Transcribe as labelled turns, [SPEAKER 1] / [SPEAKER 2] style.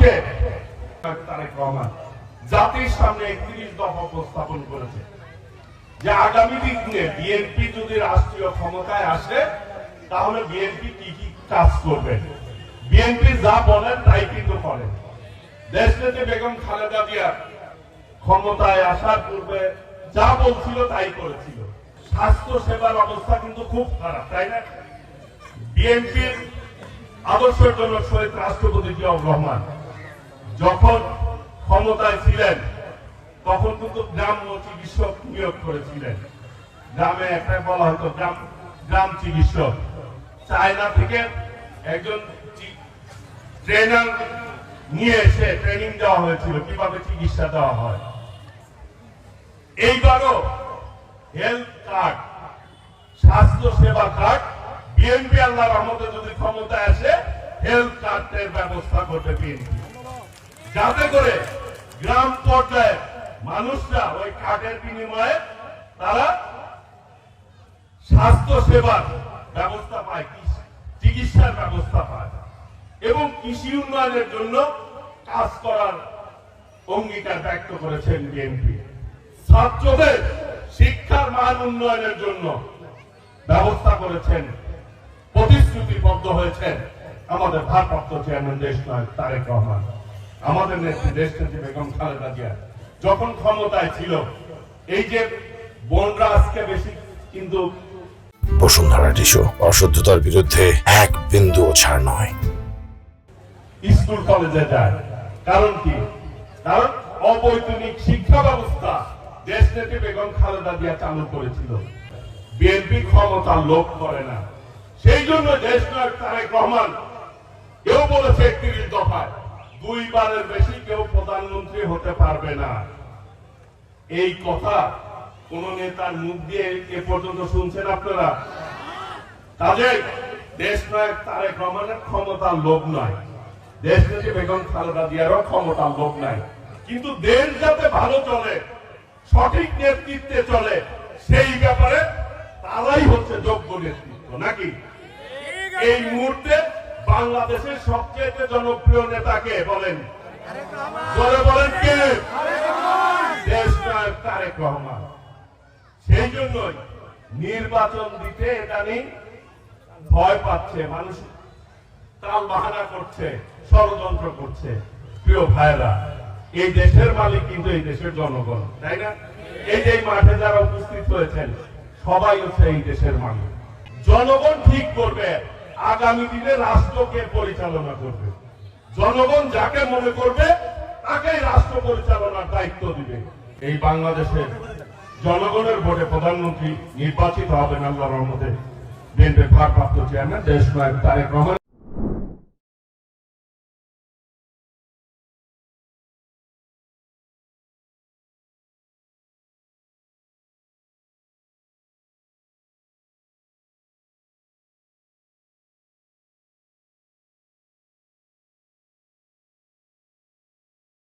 [SPEAKER 1] আজকে তারেক রহমান জাতির সামনে 31 দফা উপস্থাপন করেছে যে আগামী দিনে বিএনপি যদি রাষ্ট্রীয় ক্ষমতায় আসে তাহলে বিএনপি কি কি কাজ করবে। বিএনপি যা বলেন তাই কিন্তু করেন। দেশনেত্রী বেগম খালেদা জিয়া ক্ষমতায় আসার পূর্বে যা বলছিল তাই করেছিল। স্বাস্থ্য সেবার অবস্থা কিন্তু খুব খারাপ, তাই না? বিএনপির আদর্শের জন্য শহীদ রাষ্ট্রপতি জিয়াউর রহমান যখন ক্ষমতায় ছিলেন তখন কিন্তু গ্রাম্য চিকিৎসক নিয়োগ করেছিলেন। গ্রামে একটা বলা হতো গ্রাম চিকিৎসক। চায়না থেকে একজন ট্রেনার নিয়ে এসে ট্রেনিং দেওয়া হয়েছিল কিভাবে চিকিৎসা দেওয়া হয়। এইবারও হেলথ কার্ড, স্বাস্থ্য সেবা কার্ড বিএনপি আল্লাহর রহমতে যদি ক্ষমতায় আসে হেলথ কার্ডের ব্যবস্থা করবে বিএনপি, যাতে করে গ্রাম পর্যায়ে মানুষরা ওই কার্ডের বিনিময়ে তারা স্বাস্থ্য সেবার ব্যবস্থা পায়, চিকিৎসার ব্যবস্থা পায় এবং কৃষি উন্নয়নের জন্য কাজ করার অঙ্গীকার ব্যক্ত করেছেন বিএনপি। ছাত্রদের শিক্ষার মান উন্নয়নের জন্য ব্যবস্থা করেছেন, প্রতিশ্রুতিবদ্ধ হয়েছেন আমাদের ভারপ্রাপ্ত চেয়ারম্যান দেশনায়ক তারেক রহমান। আমাদের নেত্রী দেশনেত্রী বেগম খালেদা জিয়া যখন ক্ষমতায় ছিল এই যে বোনরা আজকে বেশি কিন্তু
[SPEAKER 2] বসুন্ধরা টিস্যু অশুদ্ধতার বিরুদ্ধে এক বিন্দুও ছাড় নয়।
[SPEAKER 1] স্কুল কলেজে যায়, কারণ কি? কারণ অবৈতনিক শিক্ষা ব্যবস্থা দেশনেত্রী বেগম খালেদা জিয়া চালু করেছিল। বিএনপি ক্ষমতার লোভ করে না, সেই জন্য দেশনায়ক তারেক রহমান কেউ বলেছে 31 দফায় 2 বারের বেশি কেউ প্রধানমন্ত্রী হতে পারবে না। এই কথা কোন নেতার মুখ দিয়ে এ পর্যন্ত শুনছেন আপনারা? কাজে দেশনায়ক তারেক রহমানের ক্ষমতার লোভ নয়, দেশনেত্রী বেগম খালেদা জিয়ারও ক্ষমতার লোভ নাই, কিন্তু দেশ যাতে ভালো চলে, সঠিক নেতৃত্বে চলে, সেই ব্যাপারে তারাই হচ্ছে যোগ্য নেতৃত্ব, নাকি? এই মুহূর্তে বাংলাদেশের সবচেয়ে জনপ্রিয় নেতাকে বলেন, জোরে বলেন কে? দেশনায়ক তারেক রহমান। সেই জন্যই নির্বাচন দিতে এটা নেই, ভয় পাচ্ছে মানুষ, তাল বাহানা করছে, ষড়যন্ত্র করছে। প্রিয় ভাইরা, এই দেশের মালিক কিন্তু এই দেশের জনগণ, তাই না? এই যে মাঠে যারা উপস্থিত হয়েছেন সবাই হচ্ছে এই দেশের মালিক। জনগণ ঠিক করবে আগামী দিনে রাষ্ট্রকে পরিচালনা করবে। জনগণ যাকে মনে করবে তাকেই রাষ্ট্র পরিচালনার দায়িত্ব দিবে। এই বাংলাদেশে জনগণের ভোটে প্রধানমন্ত্রী নির্বাচিত হবেন আল্লাহর রহমতে বিএনপির ভারপ্রাপ্ত চেয়ারম্যান দেশনায়ক তারেক রহমান।